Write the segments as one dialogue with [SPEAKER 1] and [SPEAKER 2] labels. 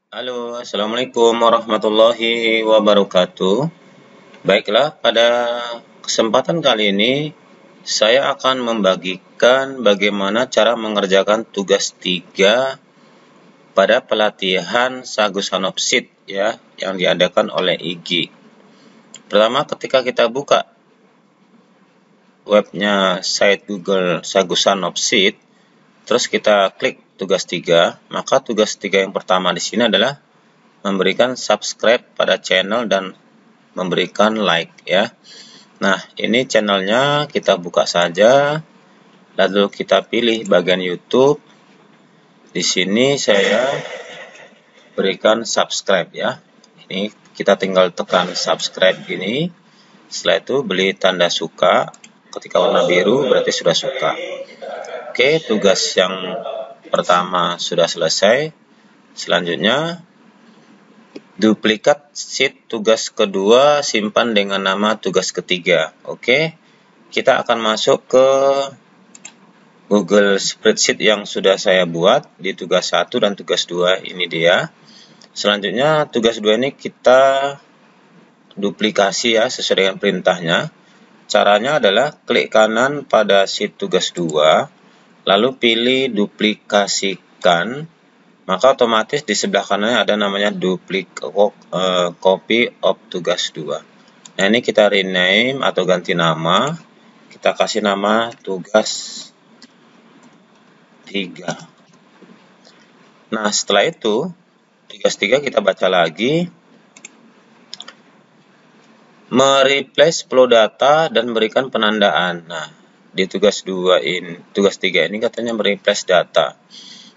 [SPEAKER 1] Halo, Assalamualaikum warahmatullahi wabarakatuh. Baiklah, pada kesempatan kali ini saya akan membagikan bagaimana cara mengerjakan tugas 3 pada pelatihan Sagusanopsid ya, yang diadakan oleh IGI. Pertama, ketika kita buka webnya site Google Sagusanopsid, terus kita klik tugas 3, maka tugas 3 yang pertama di sini adalah memberikan subscribe pada channel dan memberikan like ya. Nah, ini channelnya kita buka saja, lalu kita pilih bagian YouTube. Di sini saya berikan subscribe ya. Ini kita tinggal tekan subscribe gini. Setelah itu beli tanda suka. Ketika warna biru berarti sudah suka. Oke, tugas yang pertama sudah selesai. Selanjutnya duplikat sheet tugas kedua simpan dengan nama tugas ketiga. Oke, kita akan masuk ke Google Spreadsheet yang sudah saya buat di tugas 1 dan tugas 2. Ini dia. Selanjutnya tugas 2 ini kita duplikasi ya sesuai dengan perintahnya. Caranya adalah klik kanan pada sheet tugas 2, lalu pilih duplikasikan. Maka otomatis di sebelah kanannya ada namanya copy of tugas 2. Nah, ini kita rename atau ganti nama. Kita kasih nama tugas 3. Nah, setelah itu tugas 3 kita baca lagi. Mereplace flow data dan berikan penandaan. Nah, di tugas 2 ini, tugas 3 ini katanya mereplace data.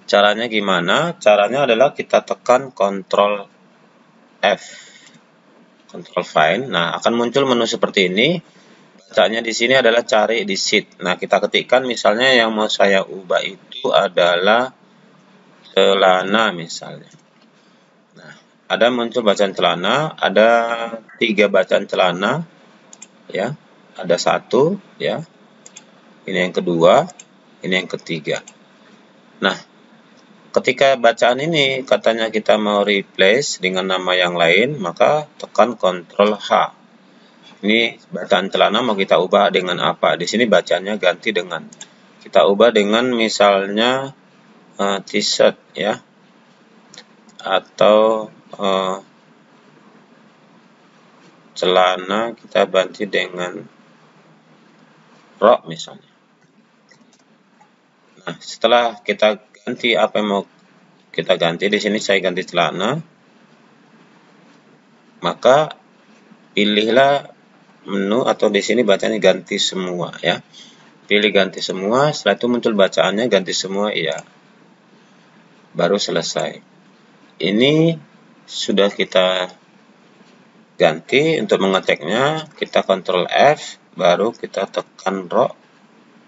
[SPEAKER 1] Caranya gimana? Caranya adalah kita tekan Ctrl F, Ctrl Find. Nah, akan muncul menu seperti ini. Bacanya di sini adalah cari di sheet. Nah, kita ketikkan misalnya yang mau saya ubah itu adalah celana misalnya. Nah, ada muncul bacaan celana, ada 3 bacaan celana ya. Ada 1 ya. Ini yang kedua, ini yang ketiga. Nah, ketika bacaan ini katanya kita mau replace dengan nama yang lain, maka tekan Ctrl H. Ini bacaan celana mau kita ubah dengan apa? Di sini bacaannya ganti dengan, kita ubah dengan misalnya t-shirt ya, atau celana kita ganti dengan rok misalnya. Nah, setelah kita ganti apa yang mau kita ganti, di sini saya ganti celana, maka pilihlah menu atau di sini bacanya ganti semua ya. Pilih ganti semua, setelah itu muncul bacaannya ganti semua iya. Baru selesai. Ini sudah kita ganti. Untuk mengeceknya kita Ctrl F, baru kita tekan rok.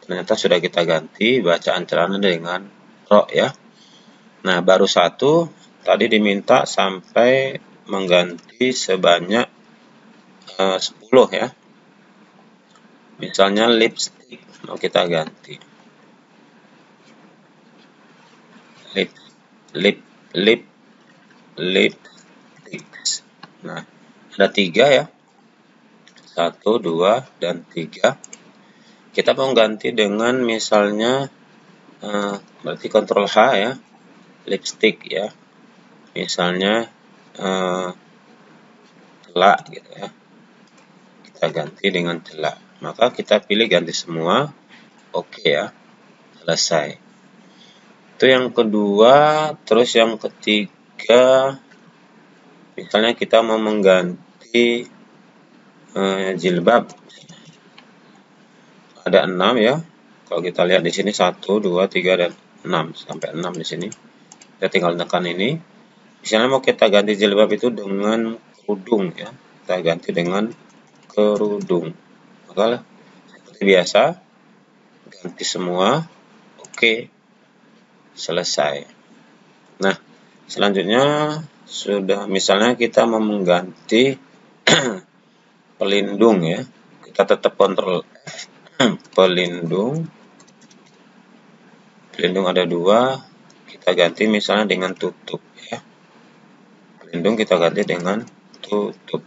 [SPEAKER 1] Ternyata sudah kita ganti bacaan celana dengan rok ya. Nah, baru 1 tadi diminta sampai mengganti sebanyak 10 ya. Misalnya lipstick mau kita ganti. Lipstick. Nah, ada 3 ya. 1, 2, dan 3. Kita mau ganti dengan misalnya berarti Ctrl H ya. Lipstick ya. Misalnya celak gitu ya. Kita ganti dengan celak. Maka kita pilih ganti semua. Oke ya. Selesai. Itu yang kedua. Terus yang ketiga, misalnya kita mau mengganti jilbab. Ada 6 ya. Kalau kita lihat di sini 1, 2, 3, dan 6. Sampai 6 di sini. Kita tinggal tekan ini. Misalnya mau kita ganti jilbab itu dengan kerudung ya. Kita ganti dengan kerudung. Maka seperti biasa, ganti semua. Oke. Selesai. Nah, selanjutnya sudah misalnya kita mau mengganti pelindung ya. Kita tetap Ctrl F, pelindung ada 2, kita ganti misalnya dengan tutup ya. lindung kita ganti dengan tutup,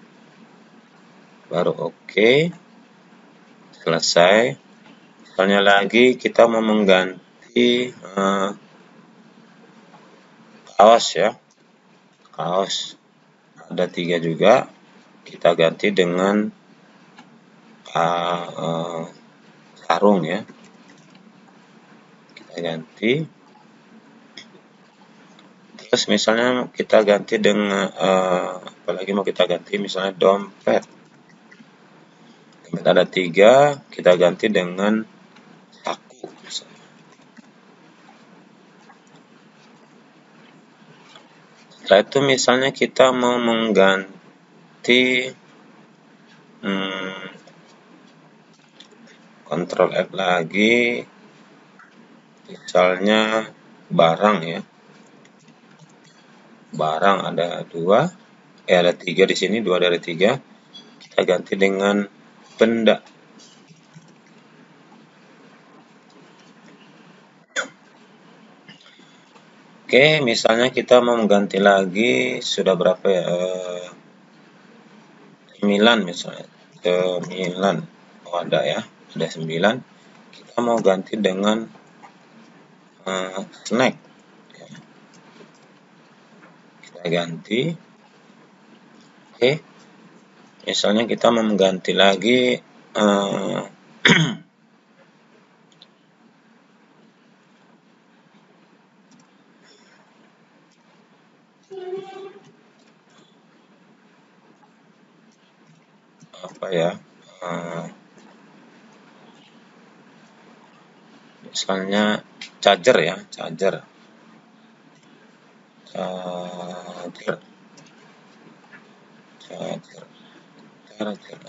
[SPEAKER 1] baru oke. Selesai. Misalnya lagi kita mau mengganti kaos ya, kaos ada 3 juga, kita ganti dengan sarung ya, kita ganti. Terus misalnya kita ganti dengan apalagi mau kita ganti, misalnya dompet ada 3, kita ganti dengan saku misalnya. Setelah itu misalnya kita mau mengganti Ctrl F lagi, misalnya barang ya, barang ada 2, ada 3 di sini, 2 dari 3, kita ganti dengan benda. Oke, misalnya kita mau mengganti lagi, sudah berapa ya, 9 misalnya, 9, ada ya, ada 9, kita mau ganti dengan snack ya. Kita ganti. Oke, misalnya kita mau mengganti lagi apa ya, misalnya charger ya, charger.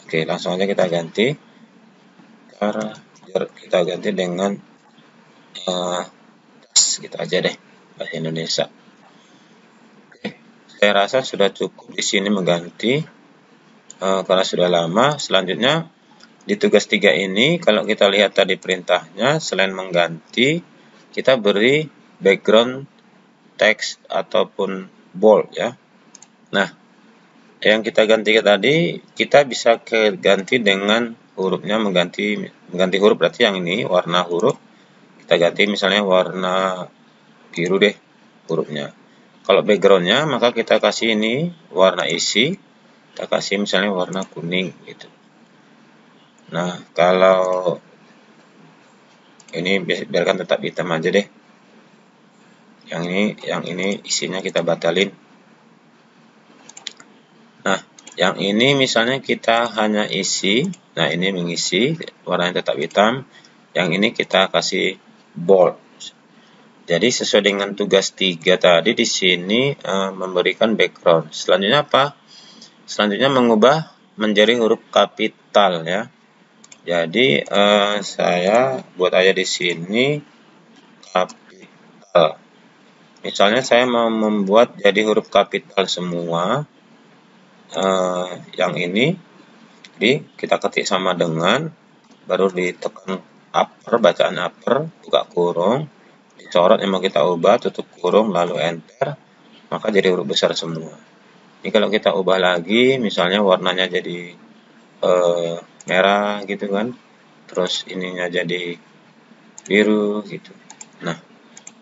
[SPEAKER 1] Oke, langsung aja kita ganti charger, kita ganti dengan tas gitu aja deh, bahasa Indonesia. Oke, saya rasa sudah cukup di sini mengganti karena sudah lama. Selanjutnya di tugas 3 ini, kalau kita lihat tadi perintahnya, selain mengganti, kita beri background teks ataupun bold ya. Nah, yang kita ganti tadi, kita bisa ganti dengan hurufnya, mengganti huruf, berarti yang ini warna huruf kita ganti misalnya warna biru deh hurufnya. Kalau backgroundnya, maka kita kasih ini warna isi, kita kasih misalnya warna kuning gitu. Nah, kalau ini biarkan tetap hitam aja deh. Yang ini isinya kita batalin. Nah, yang ini misalnya kita hanya isi. Nah, ini mengisi, warnanya tetap hitam. Yang ini kita kasih bold. Jadi sesuai dengan tugas 3 tadi, di sini memberikan background. Selanjutnya apa? Selanjutnya mengubah menjadi huruf kapital ya. Jadi saya buat aja di sini kapital. Misalnya saya mau membuat jadi huruf kapital semua. Yang ini kita ketik sama dengan, baru ditekan upper, bacaan upper, buka kurung, disorot yang mau kita ubah, tutup kurung, lalu enter, maka jadi huruf besar semua. Ini kalau kita ubah lagi, misalnya warnanya jadi merah gitu kan, terus ininya jadi biru gitu. Nah,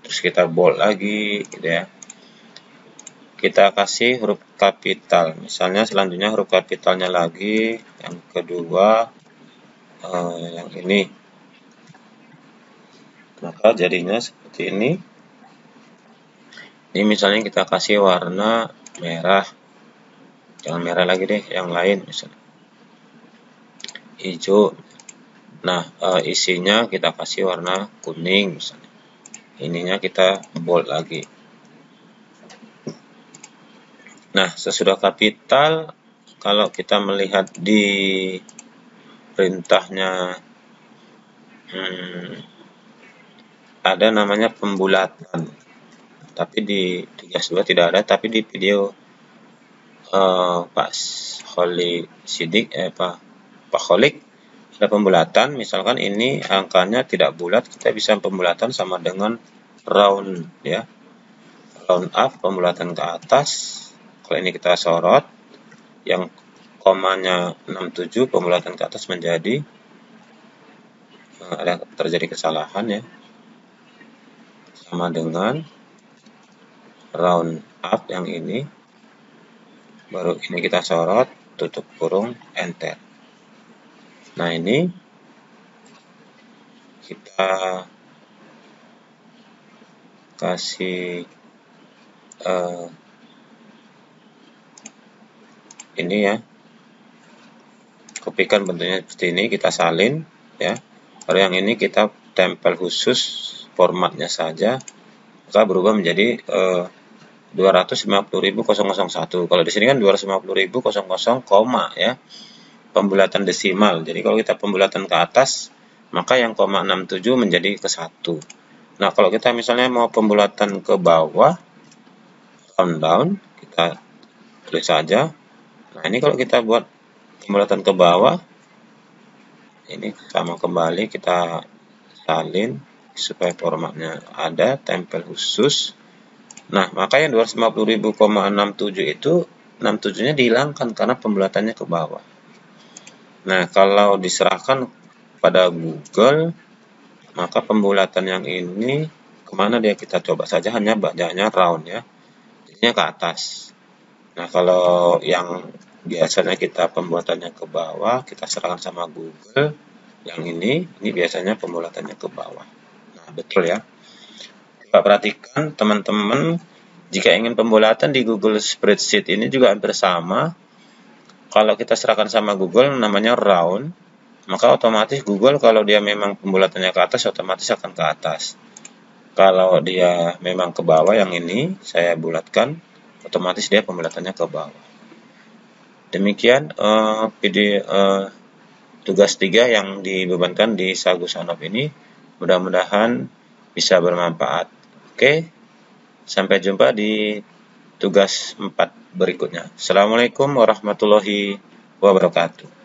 [SPEAKER 1] terus kita bold lagi gitu ya. Kita kasih huruf kapital. Misalnya selanjutnya huruf kapitalnya lagi, yang kedua yang ini. Maka jadinya seperti ini. Ini misalnya kita kasih warna merah. Jangan merah lagi deh, yang lain misalnya. Hijau. Nah, isinya kita kasih warna kuning misalnya. Ininya kita bold lagi. Nah, sesudah kapital, kalau kita melihat di perintahnya ada namanya pembulatan. Tapi di tugas 2 tidak ada, tapi di video Pak Kholik ada pembulatan. Misalkan ini angkanya tidak bulat, kita bisa pembulatan sama dengan round ya. Round up, pembulatan ke atas. kalau ini kita sorot, yang komanya 67 pembulatan ke atas menjadi ada terjadi kesalahan ya, sama dengan round up yang ini, baru ini kita sorot, tutup kurung, enter. Nah ini kita kasih ini ya, kopikan bentuknya seperti ini, kita salin ya. Kalau yang ini kita tempel khusus formatnya saja, maka berubah menjadi 250.001. Kalau di sini kan 250.000 koma ya, pembulatan desimal. Jadi kalau kita pembulatan ke atas, maka yang koma 67 menjadi ke 1. Nah, kalau kita misalnya mau pembulatan ke bawah, round down, kita tulis saja. Nah, ini kalau kita buat pembulatan ke bawah, ini sama kembali, kita salin supaya formatnya ada, tempel khusus. Nah, maka yang 250.000,67 itu 67-nya dihilangkan karena pembulatannya ke bawah. Nah, kalau diserahkan pada Google, maka pembulatan yang ini kemana dia, kita coba saja, hanya banyaknya round ya, jadinya ke atas. Nah, kalau yang biasanya kita pembulatannya ke bawah, kita serahkan sama Google, yang ini biasanya pembulatannya ke bawah. Nah, betul ya. Coba perhatikan teman-teman, jika ingin pembulatan di Google Spreadsheet ini juga hampir sama. Kalau kita serahkan sama Google namanya round, maka otomatis Google kalau dia memang pembulatannya ke atas, otomatis akan ke atas. Kalau dia memang ke bawah, yang ini saya bulatkan, otomatis dia pembulatannya ke bawah. Demikian video tugas 3 yang dibebankan di Sagu Sanop ini. Mudah-mudahan bisa bermanfaat. Oke, sampai jumpa di tugas 4 berikutnya. Assalamualaikum warahmatullahi wabarakatuh.